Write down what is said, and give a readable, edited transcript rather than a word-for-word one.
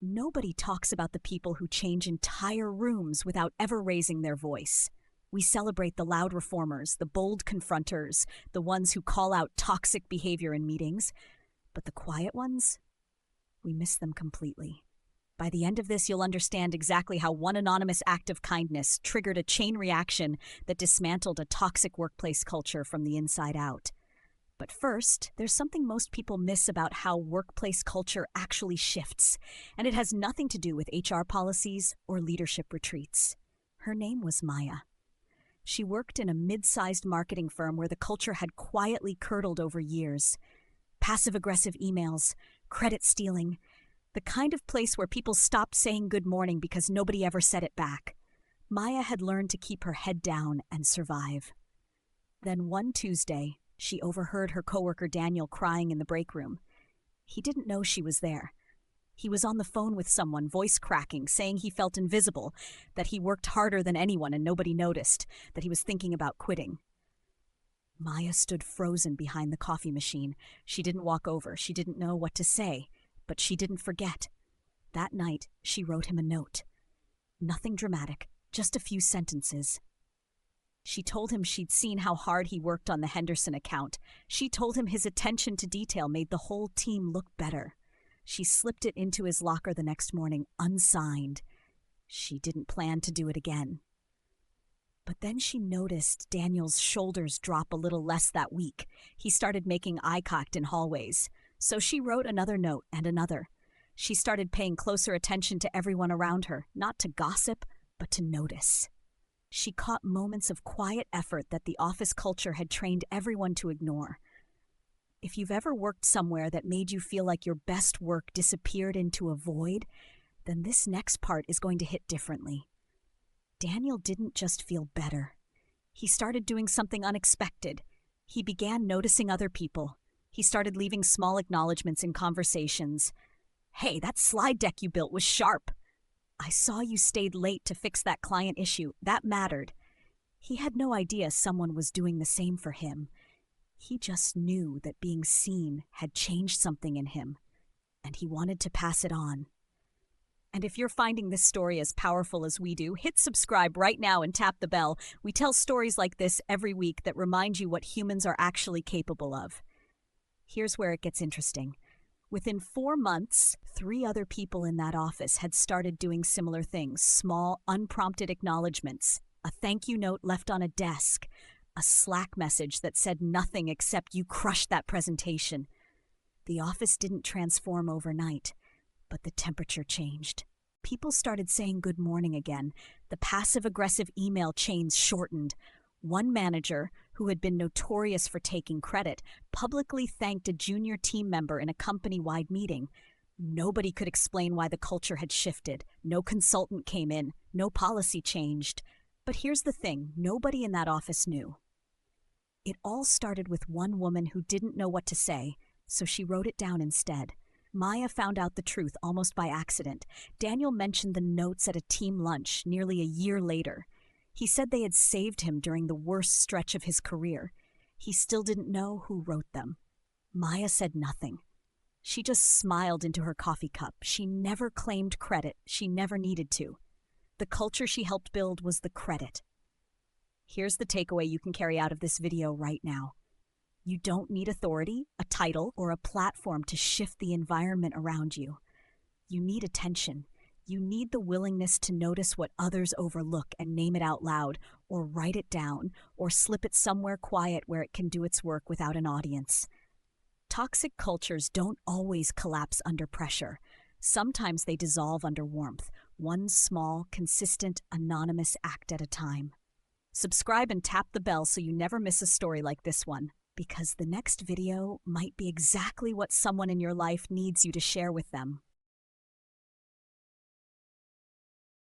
Nobody talks about the people who change entire rooms without ever raising their voice. We celebrate the loud reformers, the bold confronters, the ones who call out toxic behavior in meetings. But the quiet ones? We miss them completely. By the end of this, you'll understand exactly how one anonymous act of kindness triggered a chain reaction that dismantled a toxic workplace culture from the inside out. But first, there's something most people miss about how workplace culture actually shifts, and it has nothing to do with HR policies or leadership retreats. Her name was Maya. She worked in a mid-sized marketing firm where the culture had quietly curdled over years. Passive-aggressive emails, credit stealing, the kind of place where people stopped saying good morning because nobody ever said it back. Maya had learned to keep her head down and survive. Then one Tuesday, she overheard her coworker Daniel crying in the break room. He didn't know she was there. He was on the phone with someone, voice cracking, saying he felt invisible, that he worked harder than anyone and nobody noticed, that he was thinking about quitting. Maya stood frozen behind the coffee machine. She didn't walk over. She didn't know what to say, but she didn't forget. That night, she wrote him a note. Nothing dramatic, just a few sentences. She told him she'd seen how hard he worked on the Henderson account. She told him his attention to detail made the whole team look better. She slipped it into his locker the next morning, unsigned. She didn't plan to do it again. But then she noticed Daniel's shoulders drop a little less that week. He started making eye contact in hallways. So she wrote another note and another. She started paying closer attention to everyone around her, not to gossip, but to notice. She caught moments of quiet effort that the office culture had trained everyone to ignore. If you've ever worked somewhere that made you feel like your best work disappeared into a void, then this next part is going to hit differently. Daniel didn't just feel better. He started doing something unexpected. He began noticing other people. He started leaving small acknowledgments in conversations. "Hey, that slide deck you built was sharp. I saw you stayed late to fix that client issue. That mattered." He had no idea someone was doing the same for him. He just knew that being seen had changed something in him, and he wanted to pass it on. And if you're finding this story as powerful as we do, hit subscribe right now and tap the bell. We tell stories like this every week that remind you what humans are actually capable of. Here's where it gets interesting. Within 4 months, 3 other people in that office had started doing similar things, small, unprompted acknowledgments, a thank you note left on a desk, a Slack message that said nothing except "you crushed that presentation." The office didn't transform overnight, but the temperature changed. People started saying good morning again. The passive-aggressive email chains shortened. One manager, who had been notorious for taking credit, publicly thanked a junior team member in a company-wide meeting. Nobody could explain why the culture had shifted. No consultant came in. No policy changed. But here's the thing, nobody in that office knew. It all started with one woman who didn't know what to say, so she wrote it down instead. Maya found out the truth almost by accident. Daniel mentioned the notes at a team lunch nearly a year later. He said they had saved him during the worst stretch of his career. He still didn't know who wrote them. Maya said nothing. She just smiled into her coffee cup. She never claimed credit. She never needed to. The culture she helped build was the credit. Here's the takeaway you can carry out of this video right now. You don't need authority, a title, or a platform to shift the environment around you. You need attention. You need the willingness to notice what others overlook and name it out loud, or write it down, or slip it somewhere quiet where it can do its work without an audience. Toxic cultures don't always collapse under pressure. Sometimes they dissolve under warmth, one small, consistent, anonymous act at a time. Subscribe and tap the bell so you never miss a story like this one, because the next video might be exactly what someone in your life needs you to share with them.